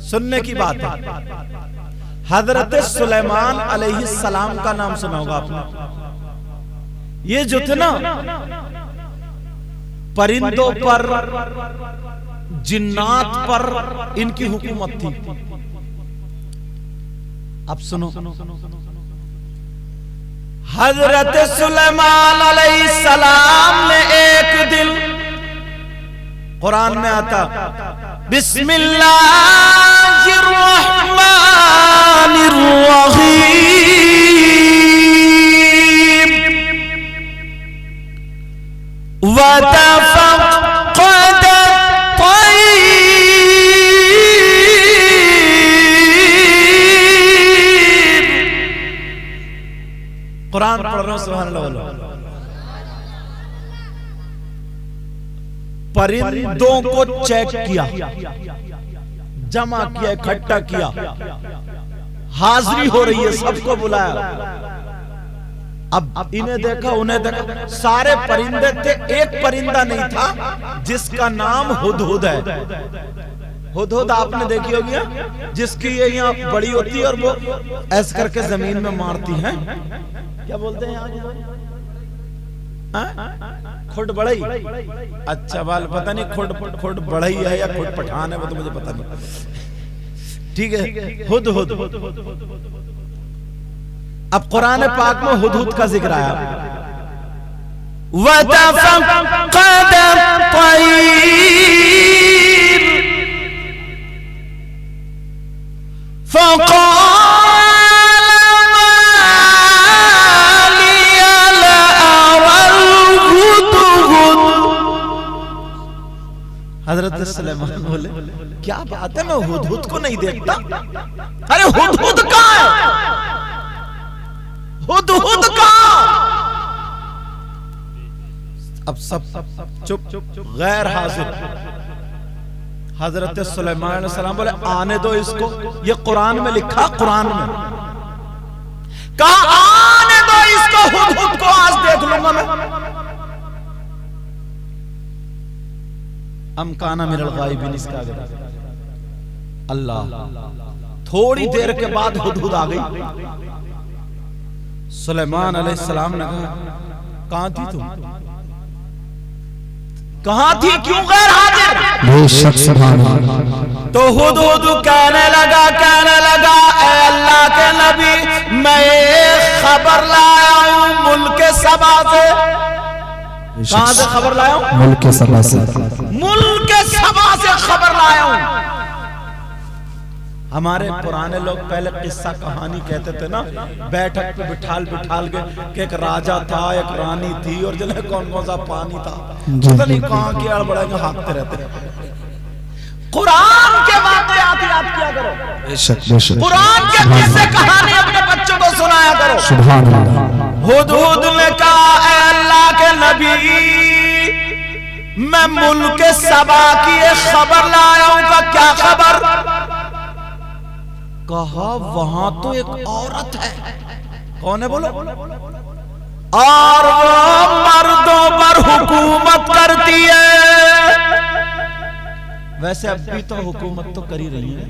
सुनने की बात है। हजरत सुलेमान अलैहिस्सलाम का नाम सुना होगा आपने। ये जो थे ना, परिंदों पर, जिन्नात पर इनकी हुकूमत थी। अब सुनो, हजरत सुलेमान अलैहिस्सलाम ने एक दिन, कुरान में आता बिस्मिल्लाहिर्रहमानिर्रहीम वतफक़्क़द अत्तय्र। कुरान पढ़ रहे हो, सुभान अल्लाह। परिंदों को चेक किया, जमा किया, इकट्ठा किया, हाजिरी हो रही है, सबको बुलाया। अब इन्हें देखा, उन्हें देखा, सारे परिंदे थे, एक परिंदा नहीं था जिसका नाम हुदहुद है। हुदहुद आपने देखी होगी, जिसकी ये यहाँ बड़ी होती है और वो ऐसे करके जमीन में मारती है। क्या बोलते हैं यहाँ? खुद बढ़ई। अच्छा बाल, पता नहीं खुद बढ़ई है या खुद पठान है, वो तो मुझे पता नहीं। ठीक है, हुदहुद। अब कुरान पाक में हुदहुद का जिक्र आया। वतफक़्क़द अत्तय्र फ़क़ाल हजरत सुलेमान बोले, क्या बात है, मैं हुदहुद को नहीं देखता। अरे हुदहुद कहाँ है? हुदहुद कहाँ? अब सब चुप, गैर हाजिर। हजरत सुलेमान अलैहिस्सलाम बोले, आने दो इसको, ये कुरान में लिखा, कुरान में कहा आने दो इसको, हुदहुद को आज देख लूंगा मैं। अमकाना मिनल गायबीन, इसका अल्लाह। थोड़ी देर के बाद हुदहुद आ गई। सुलेमान अलैहिस्सलाम ने कहा, कहां थी तुम? कहां थी, क्यों गैर हाजिर? तो हुदहुद कहने लगा, ऐ अल्लाह के नबी, मैं एक खबर लाया हूं मुल्क सबा से। कहां से खबर लाया हूं? मुल्क सबा से। मुल्क सबा से खबर लाया हूं। हमारे पुराने लोग पहले किस्सा कहानी कहते थे ना, बैठक पे बिठाल के कि एक राजा था, एक रानी थी, और जो है कौन सा पानी था, पता नहीं कहां के अड़बड़ेंगे हाँकते रहते। कुरान के वाक़यात याद किया करो, कुरान के किस्से कहानी अपने बच्चों को सुनाया करो। सुभान अल्लाह। हुदहुद ने कहा, ऐ अल्लाह के नबी, मैं मुल्क सबा की एक खबर लाया हूं। का क्या खबर? कहा वहां तो एक औरत है। कौन है बोलो? और वो मर्दों पर हुकूमत करती है। वैसे अब भी तो हुकूमत तो कर ही रही है।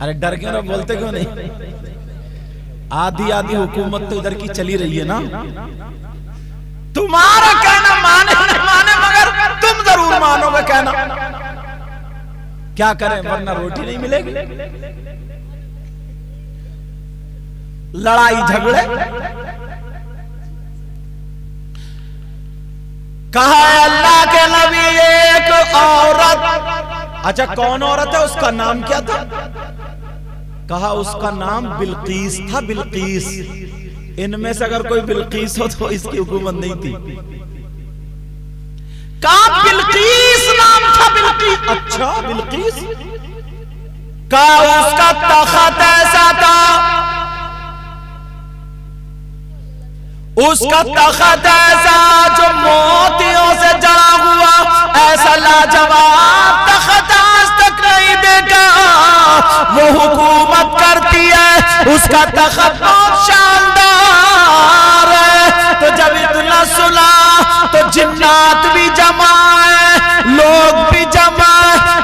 अरे डर क्यों ना, बोलते क्यों नहीं? आधी हुकूमत तो इधर की चली रही है ना। तुम्हारा कहना माने न माने, मगर तुम जरूर मानोगे कहना। क्या करें, वरना रोटी नहीं मिलेगी। लड़ाई झगड़े। कहा अल्लाह के नबी, एक औरत। अच्छा, कौन औरत है? उसका नाम क्या था? कहा उसका नाम बिल्कीस था। बिल्कीस। इनमें से अगर कोई बिल्कीस हो तो इसकी हुकूमत नहीं थी। कहा बिल्कीस नाम था, बिल्कीस। अच्छा, बिल्कीस का उसका तख्त ऐसा था, उसका तख्त ऐसा जो मोतियों से जड़ा हुआ, ऐसा लाजवाब तख्त आज तक नहीं देखा। वो हुकूमत करती है, उसका तख्त बहुत शानदार है। तो जब इतना सुना तो जिन्नात भी जमा है, लोग भी जमा,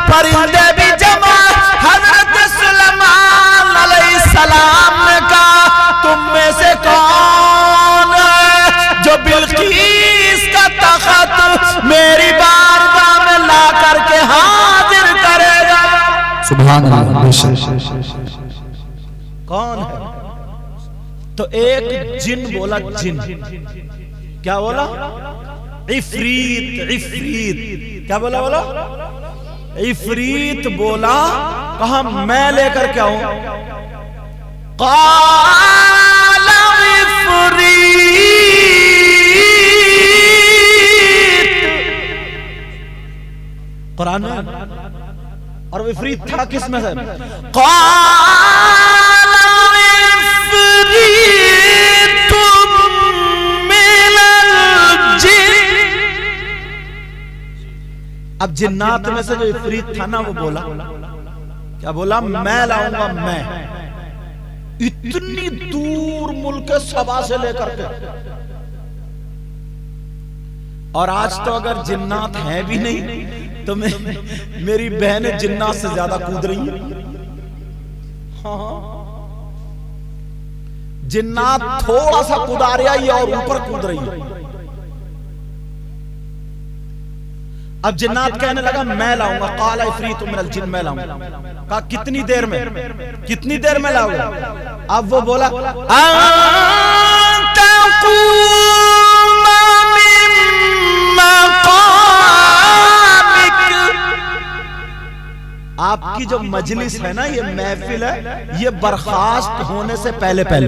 परिंदे भी जमा। सुभान अल्लाह। कौन है? तो एक जिन बोला, जिन क्या बोला? इफरीत। इफरीत क्या बोला? बोला इफरीत बोला। कहा मैं लेकर क्या हूं? क़ाल इफरीत, कुरान में। और इफरीत था किस में से? क़ाल इफरीत मिनल जिन। अब जिन्नात में से जो इफरीत था ना, वो बोला क्या? बोला मैं लाऊंगा। मैं इतनी दूर मुल्क सबा से लेकर के। और आज तो अगर जिन्नात है भी नहीं तो मेरी बहन जिन्नात से ज्यादा कूद रही है। हाँ, जिन्नात थोड़ा सा कूदा रही है और ऊपर कूद रही है। अब जिन्नात कहने लगा मैं लाऊंगा। क़ाला इफ़रीतुम मिनल जिन्न, मैं लाऊंगा। कहा कितनी देर में? कितनी देर में लाऊंगा? अब वो बोला आपकी जो मजलिस है ना, ये महफिल है, ये बर्खास्त होने से पहले पहले,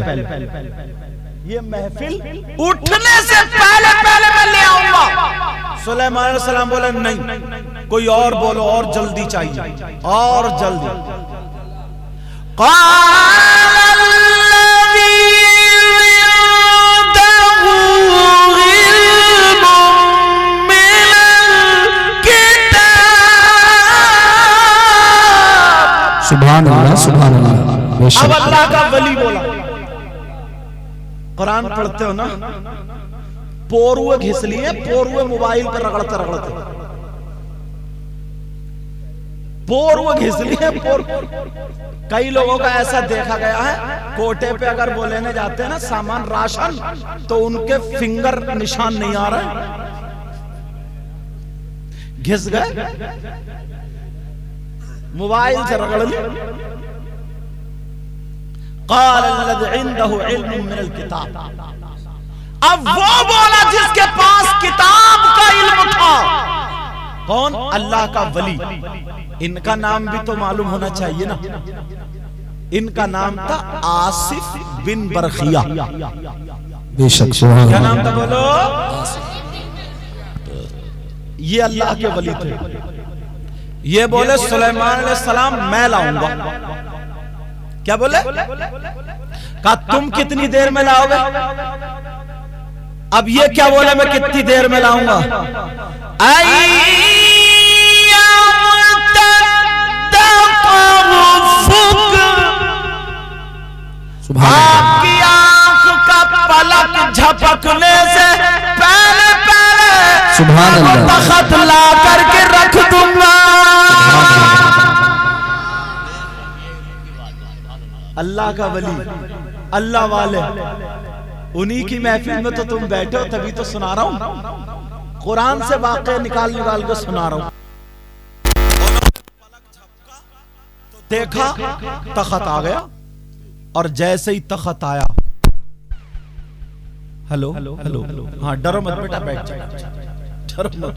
ये महफिल उठने से पहले पहले मैं ले आऊंगा। सुलेमान अलैहिस्सलाम बोले नहीं, कोई और बोलो, और जल्दी चाहिए, और जल्दी। सुभान अल्लाह, सुभान अल्लाह। अब अल्लाह का वली बोला। कुरान पढ़ते हो ना, पोरुए घिस लिए, पोरुए मोबाइल पर रगड़ते रगड़ते पोरुए घिस लिए। कई लोगों का ऐसा देखा गया है, कोटे पे अगर वो लेने जाते हैं ना सामान, राशन, तो उनके फिंगर निशान नहीं आ रहे, घिस गए, मोबाइल से रगड़ लिए। क़ाल अल्लज़ी इंदहु इल्मुम मिनल किताब। अब वो बोला जिसके पास किताब का इल्म था। कौन? अल्लाह का वली। इनका नाम भी तो मालूम होना चाहिए ना। इनका नाम था आसिफ बिन बरखिया। बेशक। क्या नाम था? बोलो। ये अल्लाह के वली थे। ये बोले सुलेमान अलैहिस्सलाम मैं लाऊंगा। क्या बोले? कहा तुम कितनी देर में लाओगे? अब ये क्या बोले? मैं कितनी देर में लाऊंगा? आपकी आंख का पलक झपकने से पहले पहले सुभान अल्लाह, तख्त ला करके रख दूंगा। अल्लाह का वली, अल्लाह वाले, उन्हीं की महफिल में तो तुम बैठे हो, तभी तो सुना रहा हूं। कुरान से वाक़या निकाल निकाल के सुना रहा हूं। तो देखा तख्त आ गया, और जैसे ही तख्त आया, हेलो हेलो, हाँ डरो मत बेटा, बैठ जाओ, डरो मत।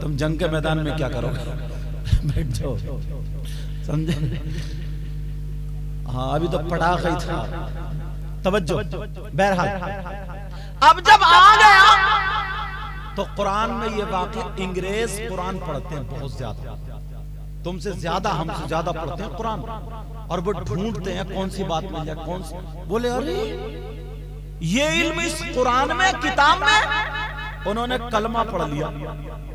तुम जंग के मैदान में क्या करोगे? बैठ जाओ, समझे? हाँ अभी तो पटाखा ही था। तवज्जो। बहरहाल अब जब आ गया तो कुरान में ये वाक़या, अंग्रेज कुरान पढ़ते हैं बहुत ज्यादा, तुमसे ज्यादा, हमसे ज्यादा पढ़ते हैं कुरान, और वो ढूंढते हैं कौन सी बात मिल जाए, कौन सी। बोले अरे ये इल्म इस कुरान में, किताब में। उन्होंने कलमा पढ़ लिया,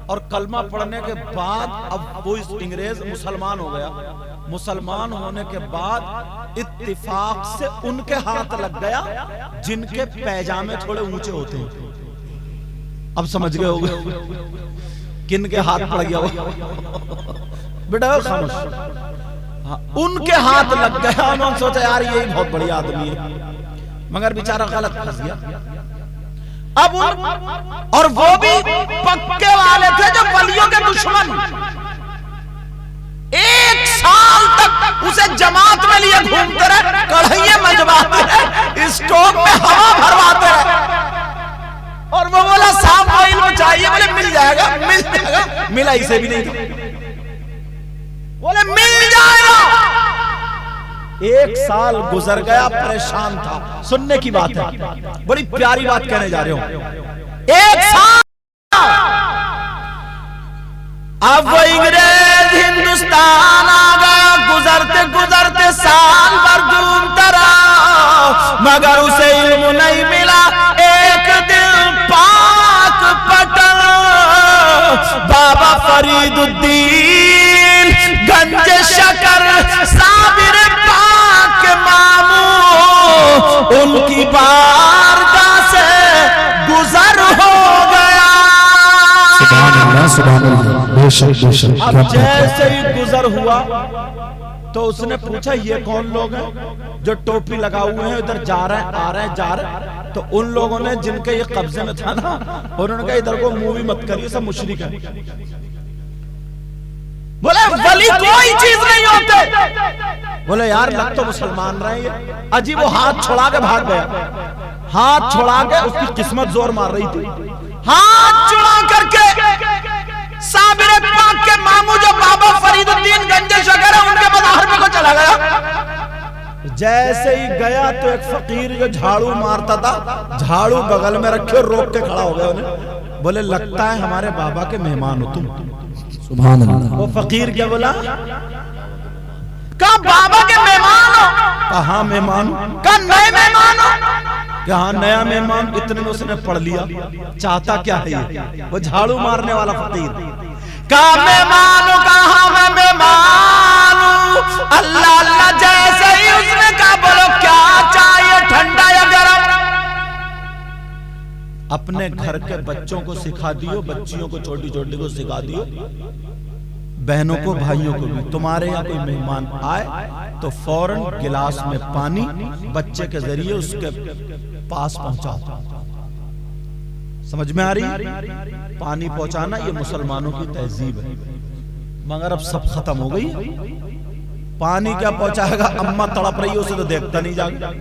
और कलमा पढ़ने के बाद अब वो इस अंग्रेज मुसलमान हो गया। मुसलमान होने के बाद इत्तिफाक से उनके हाथ लग गया जिनके पैजामे थोड़े ऊंचे होते हैं। अब समझ गए होगे किन के हाथ पड़ गया हो। बेटा खामोश। हाँ, उनके हाथ लग गया। उन्होंने सोचा यार यही बहुत बढ़िया आदमी है, मगर बेचारा गलत फंस गया। अब और वो भी पक्के वाले थे जो वलियों के दुश्मन। 1 साल तक के जमात में लिए घूमते रहे, कढ़ाइये मजबाते रहे, स्टोव में हवा भरवाते रहे। और वो बोला साहब को इल्म चाहिए, बोले मिल जाएगा मिल जाएगा, मिला इसे भी नहीं था, बोले मिल जाएगा। 1 साल गुजर गया, परेशान था। सुनने की बात है, बड़ी प्यारी बात कहने जा रहे हो। 1 साल अब वो अंग्रेज हिंदुस्तान आ गया, गुजरते गुजरते साल भर घूमता रहा, मगर उसे इल्म नहीं मिला। एक दिन पाक पटन बाबा फरीदुद्दीन गंज शकर साबिर पाक मामू उनकी बारगाह से गुजर हो गया। सुभान अल्लाह, बेशक बेशक। अब जैसे ही गुजर हुआ तो उसने पूछा ये कौन लोग हैं जो टोपी लगाए हुए हैं, इधर जा रहे हैं आ रहे हैं जा रहे हैं। तो उन लोगों ने जिनके ये कब्जे में था ना, उन्होंने कहा इधर को मूवी मत करिए, सब मुशरिक है। बोले वली कोई चीज नहीं होते। बोले यार लग तो मुसलमान रहे हैं। अजी वो हाथ छुड़ा के भाग गया, हाथ छुड़ा के, उसकी किस्मत जोर मार रही थी, हाथ छुड़ा करके साबिर पाक के मामू जो बाबा फरीदुद्दीन गंज शकर है उनके मज़ार में को चला गया। जैसे ही गया तो एक फकीर जो झाड़ू मारता था, झाड़ू बगल में रखे रोक के खड़ा हो गया उन्हें। बोले लगता है हमारे बाबा के मेहमान हो तुम। सुभान अल्लाह। वो फकीर क्या बोला? कहा बाबा के मेहमान हो? कहा मेहमान। कहा नए मेहमान हो? कहा नया मेहमान। इतने में उसने पढ़ लिया, चाहता क्या है ये, वो झाड़ू मारने वाला फकीर। कहा मेहमान हो? कहा मैं मेहमान हूं। अल्लाह अल्लाह जैसे ही उसने कहा बोलो क्या चाहिए, ठंडा या गरम? अपने घर के बच्चों को सिखा दियो, बच्चियों को छोटी छोटी को सिखा दियो, बहनों को भाइयों को भी, तुम्हारे यहाँ कोई मेहमान आए तो फौरन गिलास में पानी बच्चे के जरिए उसके पास पहुंचाओ। समझ में आ रही? पानी पहुंचाना ये मुसलमानों की तहजीब है, मगर अब सब खत्म हो गई। पानी क्या पहुंचाएगा? अम्मा तड़प रही है उसे तो देखता नहीं जाएगा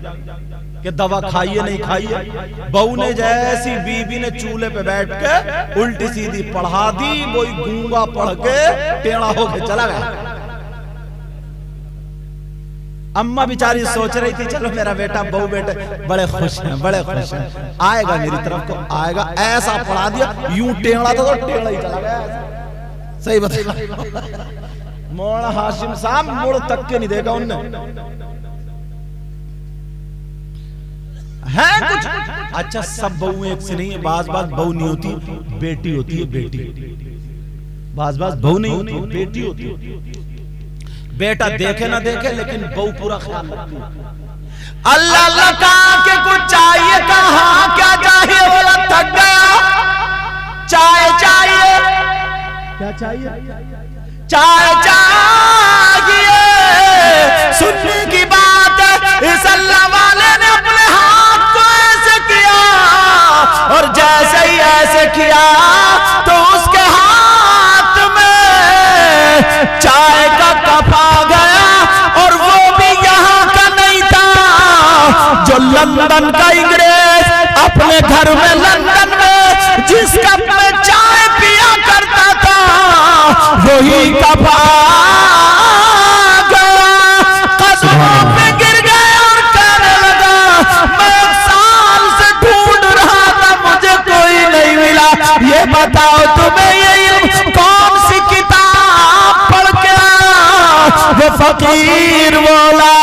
कि दवा खाइए नहीं खाइए। बहू ने जैसी बीबी ने चूल्हे पे बैठ के उल्टी सीधी पढ़ा दी, वो गूंगा पढ़ के टेढ़ा होके चला गया। अम्मा बेचारी सोच रही थी चलो मेरा बेटा बहू बेटे बड़े खुश हैं, बड़े खुश हैं, आएगा मेरी तरफ को आएगा। ऐसा पढ़ा दिया, यूं टेढ़ा था तो टेढ़ा ही चला गया। सही बता मौलाना हाशिम साहब मुड़ तक के नहीं देखा उनने। है कुछ अच्छा, सब बहू एक से नहीं है, बाज बाज बहू नहीं होती, बेटी होती है, बेटी। बाज बाज बहू नहीं होती, बेटी होती है। बेटा देखे ना देखे लेकिन बहू पूरा ख्याल रखती है। अल्लाह अल्लाह कहा के कुछ चाहिए, कहा क्या चाहिए? बोला थक गया, चाय चाहिए। क्या चाहिए? चाय चाहिए। सुनने की बात है, इस अल्लाह वाले ने अपने हाथ को ऐसे किया और जैसे ही ऐसे किया तो उसके हाथ में चाय का कप आ गया और वो भी यहाँ का नहीं था जो लंदन का अंग्रेज अपने घर में लंदन में जिस कप में चाय पिया करता था वही कप आ गया। कदमों पे गिर गया और कहने लगा मैं 1 साल से ढूंढ रहा था, मुझे कोई नहीं मिला। ये बताओ तुम्हें ये इल्म कौन सी किताब पढ़ के आया? वो फकीर बोला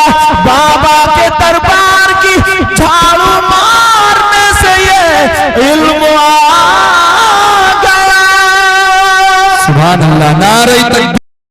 बाबा के दरबार की झाड़ू मारने से ये इल्म आ गया। सुभान अल्लाह। नारे तकबीर।